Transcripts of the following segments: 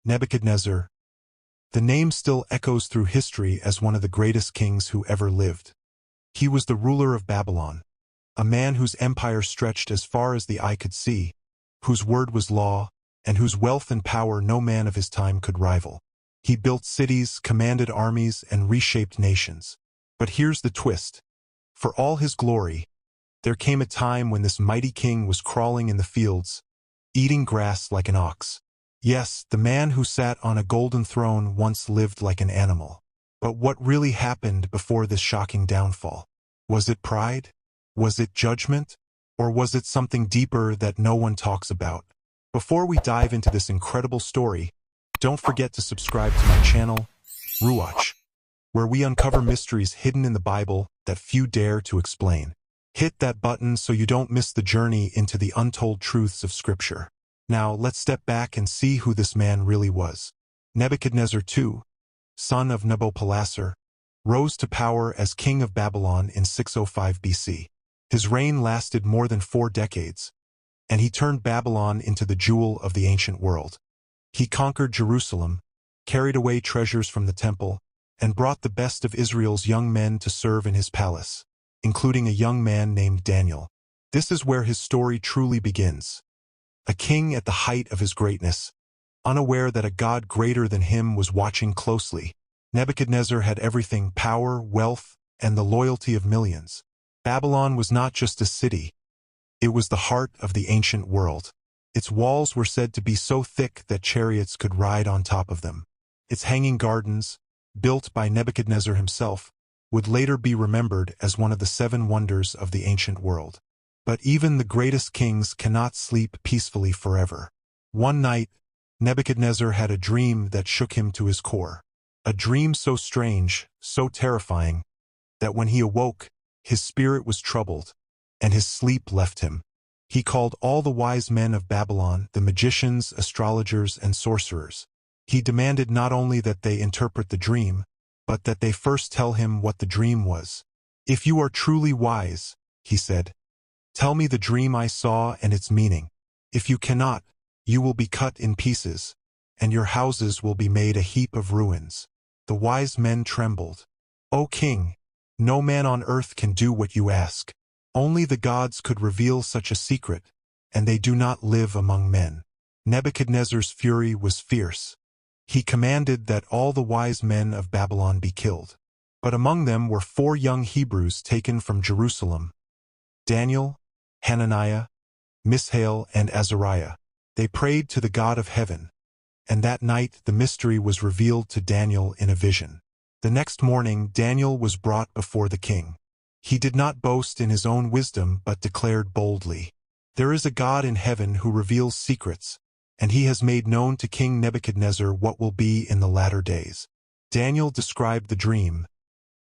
Nebuchadnezzar. The name still echoes through history as one of the greatest kings who ever lived. He was the ruler of Babylon, a man whose empire stretched as far as the eye could see, whose word was law, and whose wealth and power no man of his time could rival. He built cities, commanded armies, and reshaped nations. But here's the twist. For all his glory, there came a time when this mighty king was crawling in the fields, eating grass like an ox. Yes, the man who sat on a golden throne once lived like an animal. But what really happened before this shocking downfall? Was it pride? Was it judgment? Or was it something deeper that no one talks about? Before we dive into this incredible story, don't forget to subscribe to my channel, Ruach, where we uncover mysteries hidden in the Bible that few dare to explain. Hit that button so you don't miss the journey into the untold truths of Scripture. Now, let's step back and see who this man really was. Nebuchadnezzar II, son of Nabopolassar, rose to power as king of Babylon in 605 BC. His reign lasted more than 4 decades, and he turned Babylon into the jewel of the ancient world. He conquered Jerusalem, carried away treasures from the temple, and brought the best of Israel's young men to serve in his palace, including a young man named Daniel. This is where his story truly begins. A king at the height of his greatness, unaware that a God greater than him was watching closely. Nebuchadnezzar had everything: power, wealth, and the loyalty of millions. Babylon was not just a city. It was the heart of the ancient world. Its walls were said to be so thick that chariots could ride on top of them. Its hanging gardens, built by Nebuchadnezzar himself, would later be remembered as one of the 7 wonders of the ancient world. But even the greatest kings cannot sleep peacefully forever. One night, Nebuchadnezzar had a dream that shook him to his core. A dream so strange, so terrifying, that when he awoke, his spirit was troubled, and his sleep left him. He called all the wise men of Babylon, the magicians, astrologers, and sorcerers. He demanded not only that they interpret the dream, but that they first tell him what the dream was. "If you are truly wise," he said, "tell me the dream I saw and its meaning. If you cannot, you will be cut in pieces, and your houses will be made a heap of ruins." The wise men trembled. "O king, no man on earth can do what you ask. Only the gods could reveal such a secret, and they do not live among men." Nebuchadnezzar's fury was fierce. He commanded that all the wise men of Babylon be killed. But among them were 4 young Hebrews taken from Jerusalem: Daniel, Hananiah, Mishael, and Azariah. They prayed to the God of heaven, and that night the mystery was revealed to Daniel in a vision. The next morning Daniel was brought before the king. He did not boast in his own wisdom but declared boldly, "There is a God in heaven who reveals secrets, and he has made known to King Nebuchadnezzar what will be in the latter days." Daniel described the dream.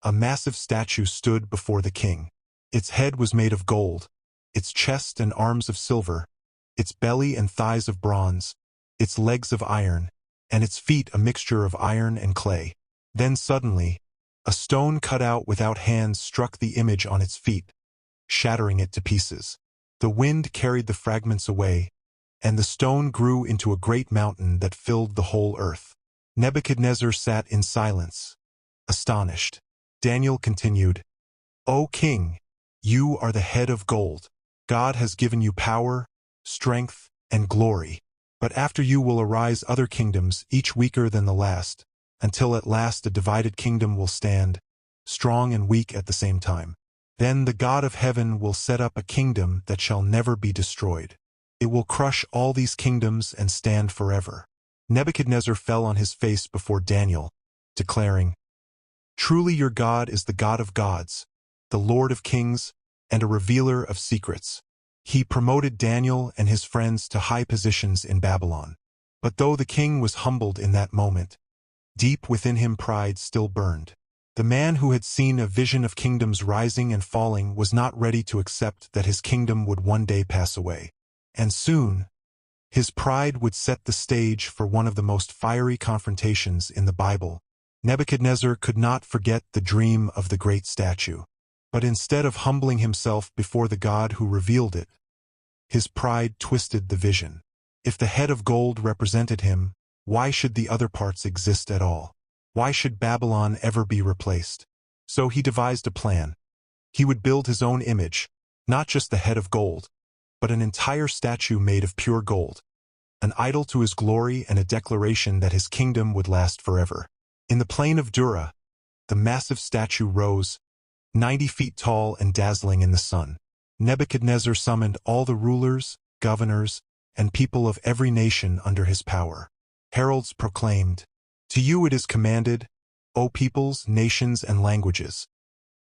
A massive statue stood before the king. Its head was made of gold, its chest and arms of silver, its belly and thighs of bronze, its legs of iron, and its feet a mixture of iron and clay. Then suddenly, a stone cut out without hands struck the image on its feet, shattering it to pieces. The wind carried the fragments away, and the stone grew into a great mountain that filled the whole earth. Nebuchadnezzar sat in silence, astonished. Daniel continued, "O king, you are the head of gold. God has given you power, strength, and glory. But after you will arise other kingdoms, each weaker than the last, until at last a divided kingdom will stand, strong and weak at the same time. Then the God of heaven will set up a kingdom that shall never be destroyed. It will crush all these kingdoms and stand forever." Nebuchadnezzar fell on his face before Daniel, declaring, "Truly your God is the God of gods, the Lord of kings, and a revealer of secrets." He promoted Daniel and his friends to high positions in Babylon. But though the king was humbled in that moment, deep within him pride still burned. The man who had seen a vision of kingdoms rising and falling was not ready to accept that his kingdom would one day pass away. And soon, his pride would set the stage for one of the most fiery confrontations in the Bible. Nebuchadnezzar could not forget the dream of the great statue. But instead of humbling himself before the God who revealed it, his pride twisted the vision. If the head of gold represented him, Why should the other parts exist at all? Why should Babylon ever be replaced? So he devised a plan. He would build his own image, not just the head of gold, but an entire statue made of pure gold, an idol to his glory and a declaration that his kingdom would last forever. In the plain of Dura, the massive statue rose, 90 feet tall and dazzling in the sun. Nebuchadnezzar summoned all the rulers, governors, and people of every nation under his power. Heralds proclaimed, "To you it is commanded, O peoples, nations, and languages.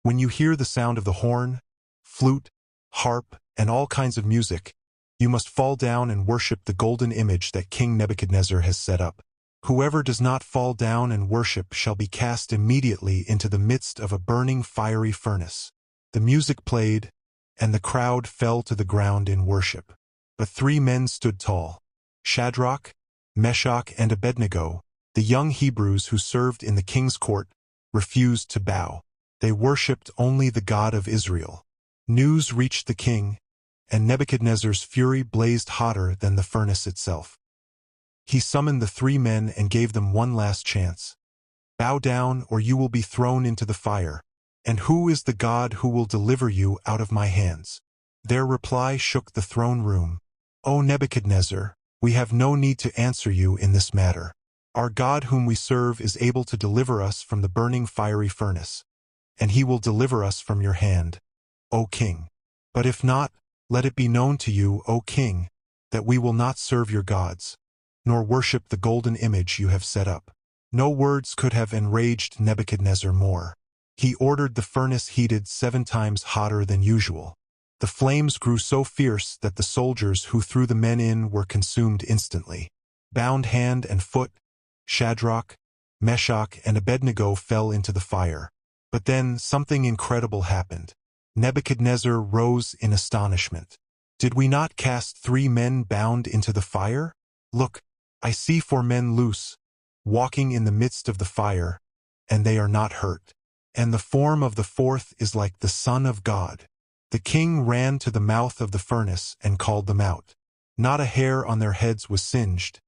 When you hear the sound of the horn, flute, harp, and all kinds of music, you must fall down and worship the golden image that King Nebuchadnezzar has set up. Whoever does not fall down and worship shall be cast immediately into the midst of a burning fiery furnace." The music played, and the crowd fell to the ground in worship. But 3 men stood tall: Shadrach, Meshach, and Abednego, the young Hebrews who served in the king's court, refused to bow. They worshipped only the God of Israel. News reached the king, and Nebuchadnezzar's fury blazed hotter than the furnace itself. He summoned the 3 men and gave them one last chance. "Bow down, or you will be thrown into the fire. And who is the God who will deliver you out of my hands?" Their reply shook the throne room. "O Nebuchadnezzar, we have no need to answer you in this matter. Our God whom we serve is able to deliver us from the burning fiery furnace, and he will deliver us from your hand, O king. But if not, let it be known to you, O king, that we will not serve your gods, nor worship the golden image you have set up." No words could have enraged Nebuchadnezzar more. He ordered the furnace heated 7 times hotter than usual. The flames grew so fierce that the soldiers who threw the men in were consumed instantly. Bound hand and foot, Shadrach, Meshach, and Abednego fell into the fire. But then something incredible happened. Nebuchadnezzar rose in astonishment. "Did we not cast 3 men bound into the fire? Look, I see 4 men loose, walking in the midst of the fire, and they are not hurt. And the form of the 4th is like the Son of God." The king ran to the mouth of the furnace and called them out. Not a hair on their heads was singed,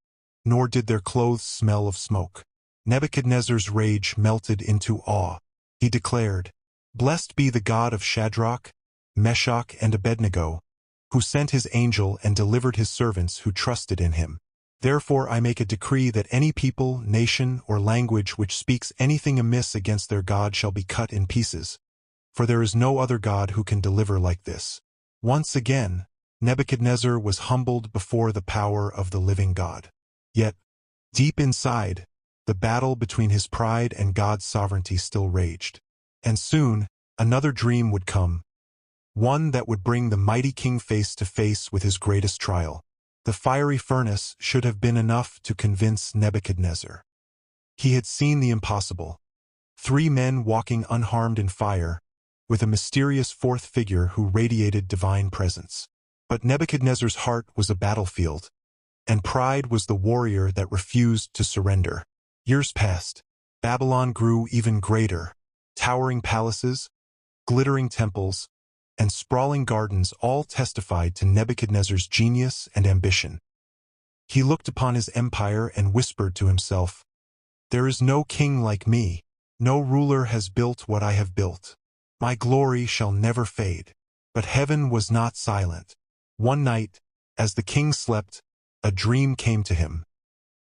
nor did their clothes smell of smoke. Nebuchadnezzar's rage melted into awe. He declared, "Blessed be the God of Shadrach, Meshach, and Abednego, who sent his angel and delivered his servants who trusted in him. Therefore I make a decree that any people, nation, or language which speaks anything amiss against their God shall be cut in pieces. For there is no other God who can deliver like this." Once again, Nebuchadnezzar was humbled before the power of the living God. Yet, deep inside, the battle between his pride and God's sovereignty still raged. And soon, another dream would come, one that would bring the mighty king face to face with his greatest trial. The fiery furnace should have been enough to convince Nebuchadnezzar. He had seen the impossible: 3 men walking unharmed in fire, with a mysterious 4th figure who radiated divine presence. But Nebuchadnezzar's heart was a battlefield, and pride was the warrior that refused to surrender. Years passed. Babylon grew even greater. Towering palaces, glittering temples, and sprawling gardens all testified to Nebuchadnezzar's genius and ambition. He looked upon his empire and whispered to himself, "There is no king like me. No ruler has built what I have built. My glory shall never fade." But heaven was not silent. One night, as the king slept, a dream came to him.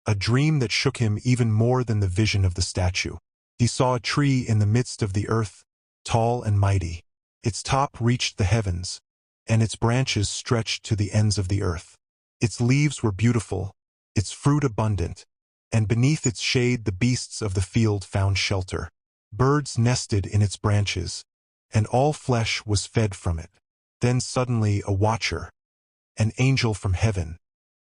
A dream that shook him even more than the vision of the statue. He saw a tree in the midst of the earth, tall and mighty. Its top reached the heavens, and its branches stretched to the ends of the earth. Its leaves were beautiful, its fruit abundant, and beneath its shade the beasts of the field found shelter. Birds nested in its branches, and all flesh was fed from it. Then suddenly a watcher, an angel from heaven,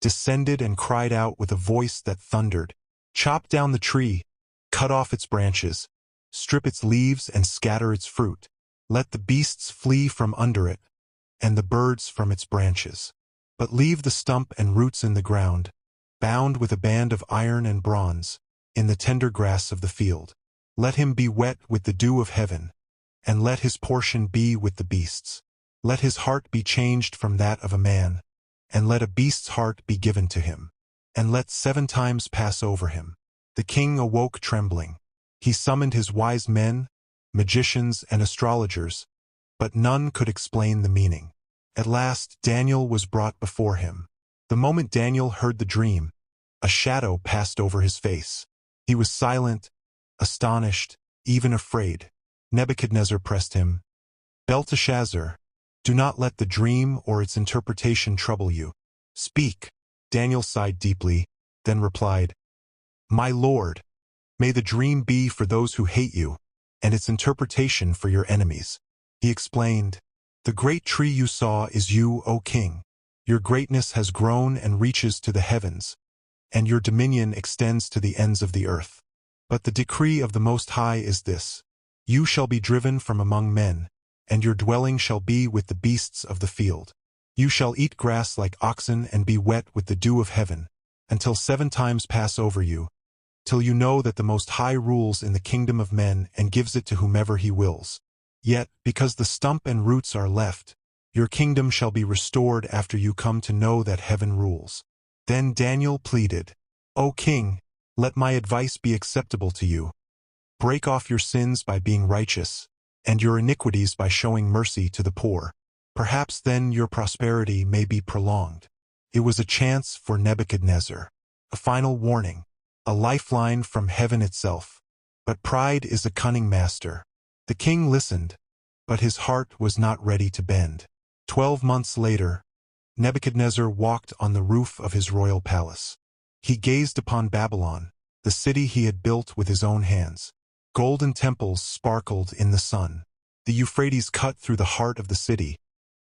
descended and cried out with a voice that thundered, "Chop down the tree, cut off its branches, strip its leaves and scatter its fruit. Let the beasts flee from under it, and the birds from its branches. But leave the stump and roots in the ground, bound with a band of iron and bronze, in the tender grass of the field. Let him be wet with the dew of heaven, and let his portion be with the beasts. Let his heart be changed from that of a man, and let a beast's heart be given to him." and let 7 times pass over him." The king awoke trembling. He summoned his wise men, magicians, and astrologers, but none could explain the meaning. At last Daniel was brought before him. The moment Daniel heard the dream, a shadow passed over his face. He was silent, astonished, even afraid. Nebuchadnezzar pressed him. "Belteshazzar, do not let the dream or its interpretation trouble you. Speak." Daniel sighed deeply, then replied, "My lord, may the dream be for those who hate you, and its interpretation for your enemies." He explained, "The great tree you saw is you, O king. Your greatness has grown and reaches to the heavens, and your dominion extends to the ends of the earth. But the decree of the Most High is this: you shall be driven from among men, and your dwelling shall be with the beasts of the field. You shall eat grass like oxen and be wet with the dew of heaven, until 7 times pass over you, till you know that the Most High rules in the kingdom of men and gives it to whomever he wills. Yet, because the stump and roots are left, your kingdom shall be restored after you come to know that heaven rules." Then Daniel pleaded, "O king, let my advice be acceptable to you. Break off your sins by being righteous, and your iniquities by showing mercy to the poor. Perhaps then your prosperity may be prolonged." It was a chance for Nebuchadnezzar, a final warning, a lifeline from heaven itself. But pride is a cunning master. The king listened, but his heart was not ready to bend. 12 months later, Nebuchadnezzar walked on the roof of his royal palace. He gazed upon Babylon, the city he had built with his own hands. Golden temples sparkled in the sun. The Euphrates cut through the heart of the city,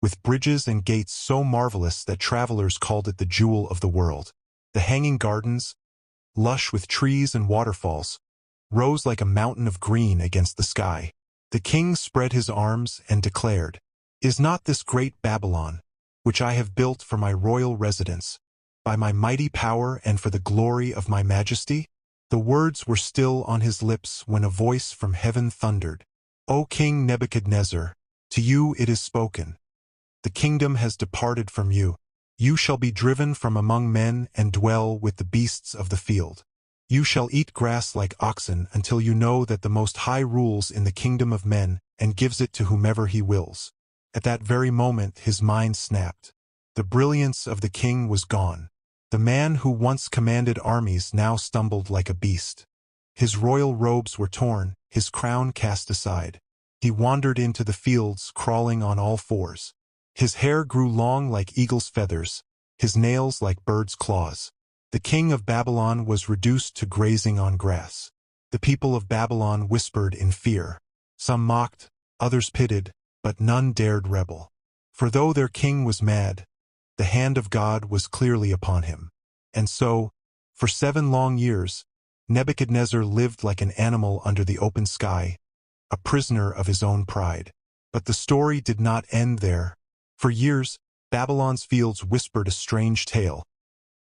with bridges and gates so marvelous that travelers called it the jewel of the world. The hanging gardens, lush with trees and waterfalls, rose like a mountain of green against the sky. The king spread his arms and declared, "Is not this great Babylon, which I have built for my royal residence, by my mighty power and for the glory of my majesty?" The words were still on his lips when a voice from heaven thundered, "O King Nebuchadnezzar, to you it is spoken. The kingdom has departed from you. You shall be driven from among men and dwell with the beasts of the field. You shall eat grass like oxen until you know that the Most High rules in the kingdom of men and gives it to whomever he wills." At that very moment his mind snapped. The brilliance of the king was gone. The man who once commanded armies now stumbled like a beast. His royal robes were torn, his crown cast aside. He wandered into the fields, crawling on all fours. His hair grew long like eagle's feathers, his nails like birds' claws. The king of Babylon was reduced to grazing on grass. The people of Babylon whispered in fear. Some mocked, others pitied, but none dared rebel. For though their king was mad, the hand of God was clearly upon him. And so, for 7 long years, Nebuchadnezzar lived like an animal under the open sky, a prisoner of his own pride. But the story did not end there. For years, Babylon's fields whispered a strange tale.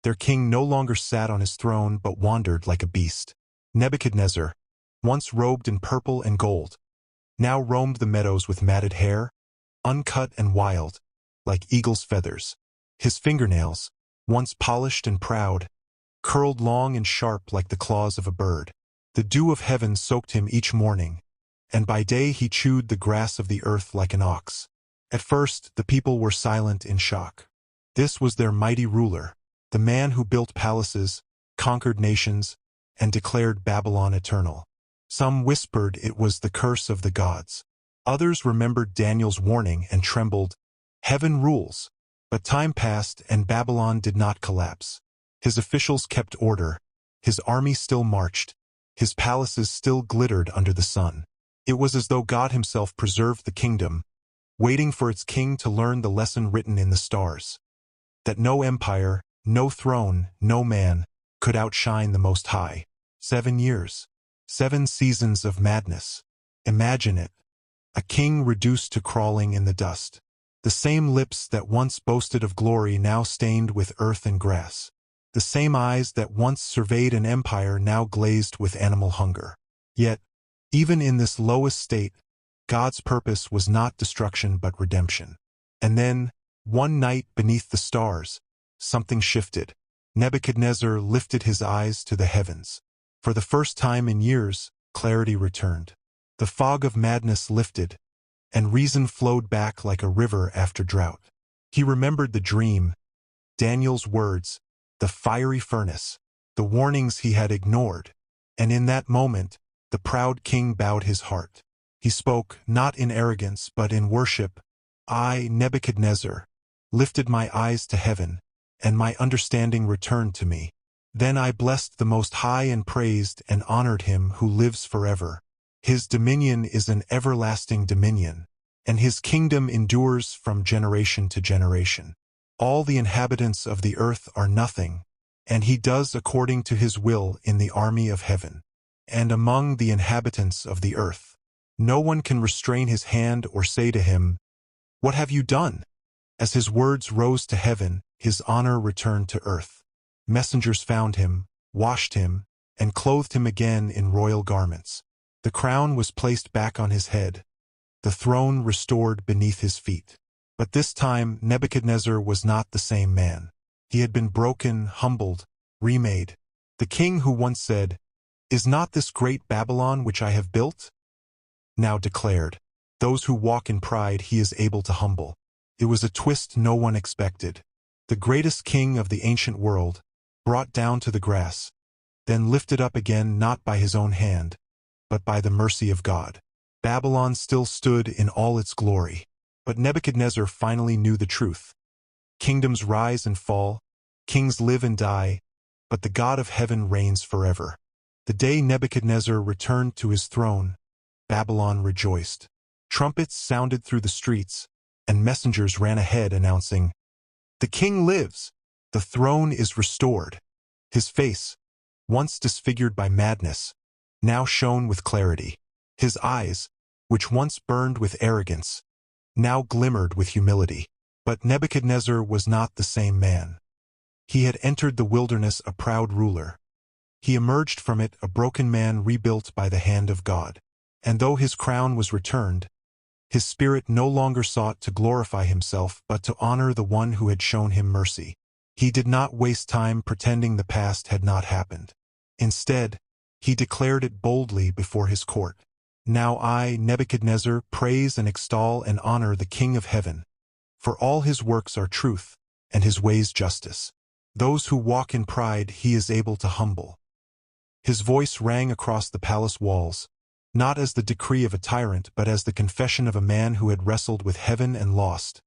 Their king no longer sat on his throne but wandered like a beast. Nebuchadnezzar, once robed in purple and gold, now roamed the meadows with matted hair, uncut and wild, like eagle's feathers. His fingernails, once polished and proud, curled long and sharp like the claws of a bird. The dew of heaven soaked him each morning, and by day he chewed the grass of the earth like an ox. At first, the people were silent in shock. This was their mighty ruler, the man who built palaces, conquered nations, and declared Babylon eternal. Some whispered it was the curse of the gods. Others remembered Daniel's warning and trembled. Heaven rules. But time passed and Babylon did not collapse. His officials kept order. His army still marched. His palaces still glittered under the sun. It was as though God himself preserved the kingdom, waiting for its king to learn the lesson written in the stars. That no empire, no throne, no man, could outshine the Most High. 7 years. 7 seasons of madness. Imagine it. A king reduced to crawling in the dust. The same lips that once boasted of glory now stained with earth and grass. The same eyes that once surveyed an empire now glazed with animal hunger. Yet, even in this lowest state, God's purpose was not destruction but redemption. And then, one night beneath the stars, something shifted. Nebuchadnezzar lifted his eyes to the heavens. For the first time in years, clarity returned. The fog of madness lifted, and reason flowed back like a river after drought. He remembered the dream, Daniel's words, the fiery furnace, the warnings he had ignored, and in that moment, the proud king bowed his heart. He spoke, not in arrogance but in worship. I, Nebuchadnezzar, lifted my eyes to heaven, and my understanding returned to me. Then I blessed the Most High and praised and honored him who lives forever. His dominion is an everlasting dominion, and his kingdom endures from generation to generation. All the inhabitants of the earth are nothing, and he does according to his will in the army of heaven. And among the inhabitants of the earth, no one can restrain his hand or say to him, "What have you done?" As his words rose to heaven, his honor returned to earth. Messengers found him, washed him, and clothed him again in royal garments. The crown was placed back on his head, the throne restored beneath his feet. But this time Nebuchadnezzar was not the same man. He had been broken, humbled, remade. The king who once said, "Is not this great Babylon which I have built?" now declared, "Those who walk in pride he is able to humble." It was a twist no one expected. The greatest king of the ancient world, brought down to the grass, then lifted up again not by his own hand, but by the mercy of God. Babylon still stood in all its glory. But Nebuchadnezzar finally knew the truth. Kingdoms rise and fall, kings live and die, but the God of heaven reigns forever. The day Nebuchadnezzar returned to his throne, Babylon rejoiced. Trumpets sounded through the streets, and messengers ran ahead announcing, "The king lives! The throne is restored." His face, once disfigured by madness, now shone with clarity. His eyes, which once burned with arrogance, now glimmered with humility. But Nebuchadnezzar was not the same man. He had entered the wilderness a proud ruler. He emerged from it a broken man rebuilt by the hand of God. And though his crown was returned, his spirit no longer sought to glorify himself but to honor the one who had shown him mercy. He did not waste time pretending the past had not happened. Instead, he declared it boldly before his court. Now I, Nebuchadnezzar, praise and extol and honor the King of heaven, for all his works are truth, and his ways justice. Those who walk in pride he is able to humble. His voice rang across the palace walls, not as the decree of a tyrant but as the confession of a man who had wrestled with heaven and lost,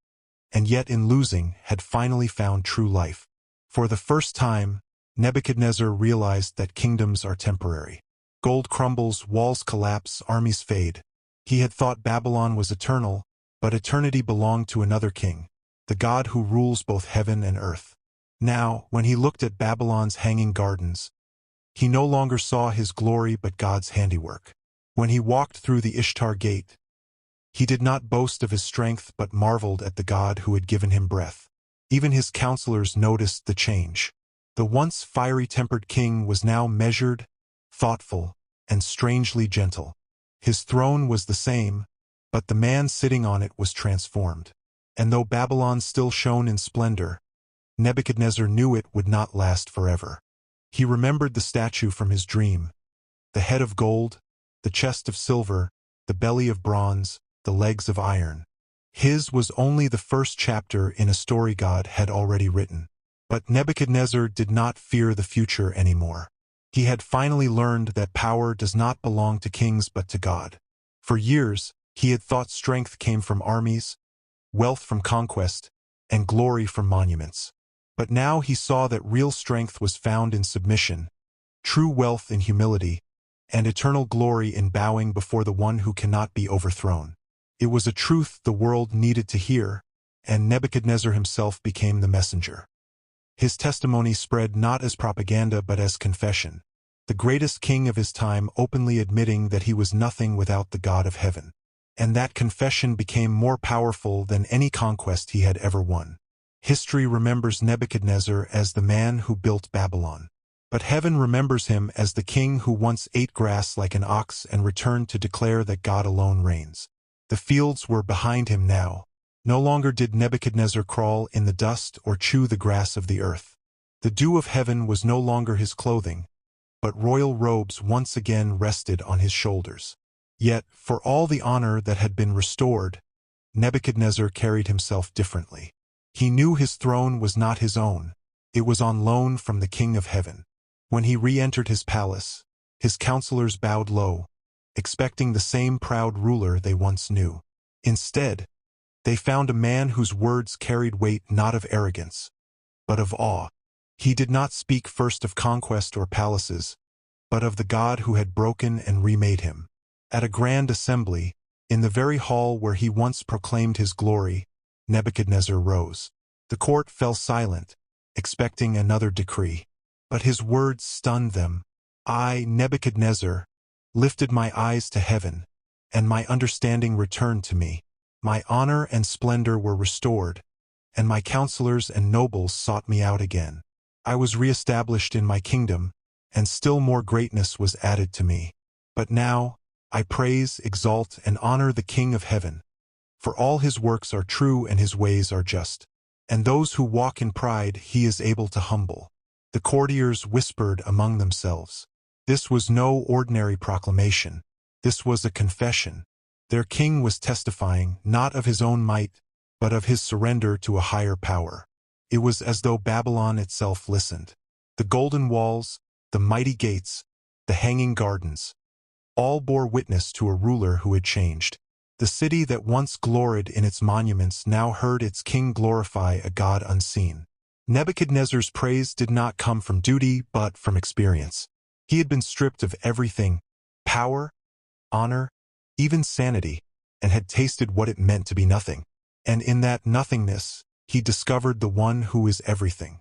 and yet in losing had finally found true life. For the first time, Nebuchadnezzar realized that kingdoms are temporary. Gold crumbles, walls collapse, armies fade. He had thought Babylon was eternal, but eternity belonged to another king, the God who rules both heaven and earth. Now, when he looked at Babylon's hanging gardens, he no longer saw his glory but God's handiwork. When he walked through the Ishtar gate, he did not boast of his strength but marveled at the God who had given him breath. Even his counselors noticed the change. The once fiery-tempered king was now measured, thoughtful, and strangely gentle. His throne was the same, but the man sitting on it was transformed. And though Babylon still shone in splendor, Nebuchadnezzar knew it would not last forever. He remembered the statue from his dream, the head of gold, the chest of silver, the belly of bronze, the legs of iron. His was only the first chapter in a story God had already written. But Nebuchadnezzar did not fear the future anymore. He had finally learned that power does not belong to kings but to God. For years, he had thought strength came from armies, wealth from conquest, and glory from monuments. But now he saw that real strength was found in submission, true wealth in humility, and eternal glory in bowing before the one who cannot be overthrown. It was a truth the world needed to hear, and Nebuchadnezzar himself became the messenger. His testimony spread not as propaganda but as confession, the greatest king of his time openly admitting that he was nothing without the God of heaven. And that confession became more powerful than any conquest he had ever won. History remembers Nebuchadnezzar as the man who built Babylon. But heaven remembers him as the king who once ate grass like an ox and returned to declare that God alone reigns. The fields were behind him now. No longer did Nebuchadnezzar crawl in the dust or chew the grass of the earth. The dew of heaven was no longer his clothing, but royal robes once again rested on his shoulders. Yet, for all the honor that had been restored, Nebuchadnezzar carried himself differently. He knew his throne was not his own. It was on loan from the King of Heaven. When he re-entered his palace, his counselors bowed low, expecting the same proud ruler they once knew. Instead, they found a man whose words carried weight not of arrogance, but of awe. He did not speak first of conquest or palaces, but of the God who had broken and remade him. At a grand assembly, in the very hall where he once proclaimed his glory, Nebuchadnezzar rose. The court fell silent, expecting another decree. But his words stunned them. I, Nebuchadnezzar, lifted my eyes to heaven, and my understanding returned to me. My honor and splendor were restored, and my counselors and nobles sought me out again. I was re-established in my kingdom, and still more greatness was added to me. But now, I praise, exalt, and honor the King of Heaven. For all his works are true and his ways are just. And those who walk in pride he is able to humble. The courtiers whispered among themselves. This was no ordinary proclamation. This was a confession. Their king was testifying not of his own might, but of his surrender to a higher power. It was as though Babylon itself listened. The golden walls, the mighty gates, the hanging gardens, all bore witness to a ruler who had changed. The city that once gloried in its monuments now heard its king glorify a God unseen. Nebuchadnezzar's praise did not come from duty but from experience. He had been stripped of everything, power, honor, even sanity, and had tasted what it meant to be nothing. And in that nothingness, he discovered the one who is everything.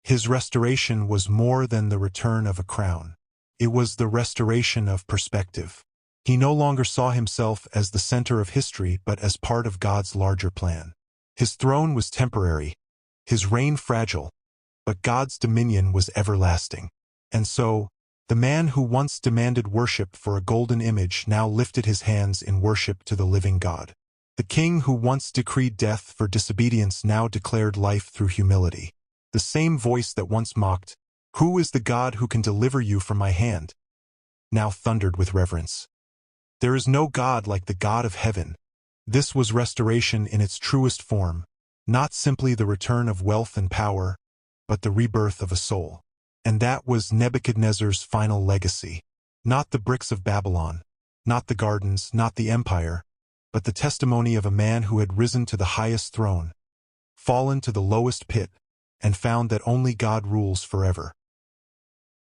His restoration was more than the return of a crown. It was the restoration of perspective. He no longer saw himself as the center of history but as part of God's larger plan. His throne was temporary, his reign fragile, but God's dominion was everlasting. And so, the man who once demanded worship for a golden image now lifted his hands in worship to the living God. The king who once decreed death for disobedience now declared life through humility. The same voice that once mocked, "Who is the God who can deliver you from my hand?" now thundered with reverence. There is no God like the God of heaven. This was restoration in its truest form, not simply the return of wealth and power, but the rebirth of a soul. And that was Nebuchadnezzar's final legacy. Not the bricks of Babylon, not the gardens, not the empire, but the testimony of a man who had risen to the highest throne, fallen to the lowest pit, and found that only God rules forever.